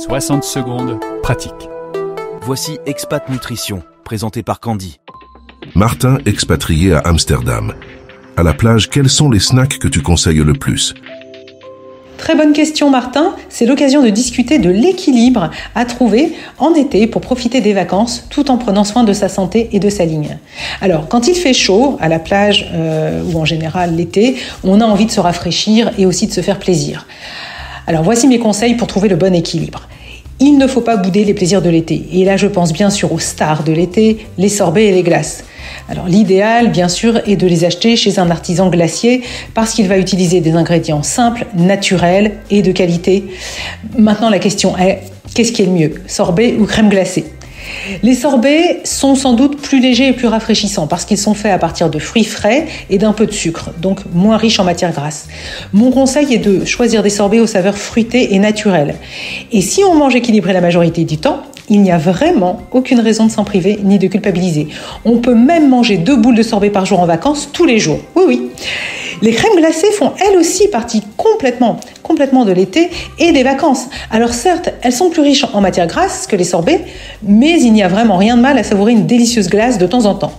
60 secondes, pratique. Voici Expat Nutrition, présenté par Candy. Martin, expatrié à Amsterdam. À la plage, quels sont les snacks que tu conseilles le plus ? Très bonne question Martin, c'est l'occasion de discuter de l'équilibre à trouver en été pour profiter des vacances tout en prenant soin de sa santé et de sa ligne. Alors quand il fait chaud, à la plage ou en général l'été, on a envie de se rafraîchir et aussi de se faire plaisir. Alors voici mes conseils pour trouver le bon équilibre. Il ne faut pas bouder les plaisirs de l'été. Et là, je pense bien sûr aux stars de l'été, les sorbets et les glaces. Alors l'idéal, bien sûr, est de les acheter chez un artisan glacier parce qu'il va utiliser des ingrédients simples, naturels et de qualité. Maintenant, la question est, qu'est-ce qui est le mieux, sorbet ou crème glacée ? Les sorbets sont sans doute plus légers et plus rafraîchissants parce qu'ils sont faits à partir de fruits frais et d'un peu de sucre, donc moins riches en matières grasses. Mon conseil est de choisir des sorbets aux saveurs fruitées et naturelles. Et si on mange équilibré la majorité du temps, il n'y a vraiment aucune raison de s'en priver ni de culpabiliser. On peut même manger 2 boules de sorbet par jour en vacances tous les jours. Oui. Les crèmes glacées font elles aussi partie complètement de l'été et des vacances. Alors certes, elles sont plus riches en matières grasses que les sorbets, mais il n'y a vraiment rien de mal à savourer une délicieuse glace de temps en temps.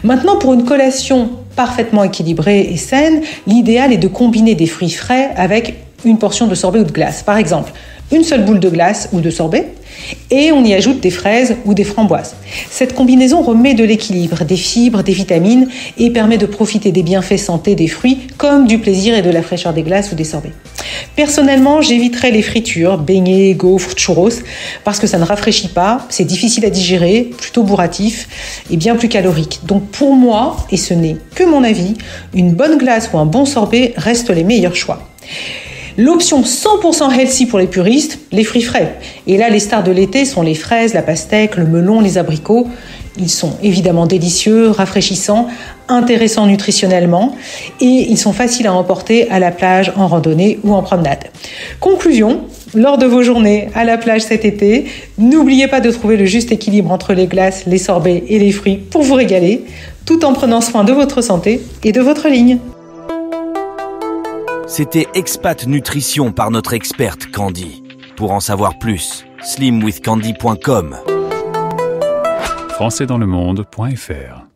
Maintenant, pour une collation parfaitement équilibrée et saine, l'idéal est de combiner des fruits frais avec une portion de sorbet ou de glace. Par exemple, une seule boule de glace ou de sorbet, et on y ajoute des fraises ou des framboises. Cette combinaison remet de l'équilibre, des fibres, des vitamines et permet de profiter des bienfaits santé des fruits comme du plaisir et de la fraîcheur des glaces ou des sorbets. Personnellement, j'éviterais les fritures, beignets, gaufres, churros, parce que ça ne rafraîchit pas, c'est difficile à digérer, plutôt bourratif et bien plus calorique. Donc pour moi, et ce n'est que mon avis, une bonne glace ou un bon sorbet restent les meilleurs choix. L'option 100% healthy pour les puristes, les fruits frais. Et là, les stars de l'été sont les fraises, la pastèque, le melon, les abricots. Ils sont évidemment délicieux, rafraîchissants, intéressants nutritionnellement et ils sont faciles à emporter à la plage, en randonnée ou en promenade. Conclusion, lors de vos journées à la plage cet été, n'oubliez pas de trouver le juste équilibre entre les glaces, les sorbets et les fruits pour vous régaler, tout en prenant soin de votre santé et de votre ligne. C'était Expat Nutrition par notre experte Candy. Pour en savoir plus, slimwithcandy.com. Françaisdanslemonde.fr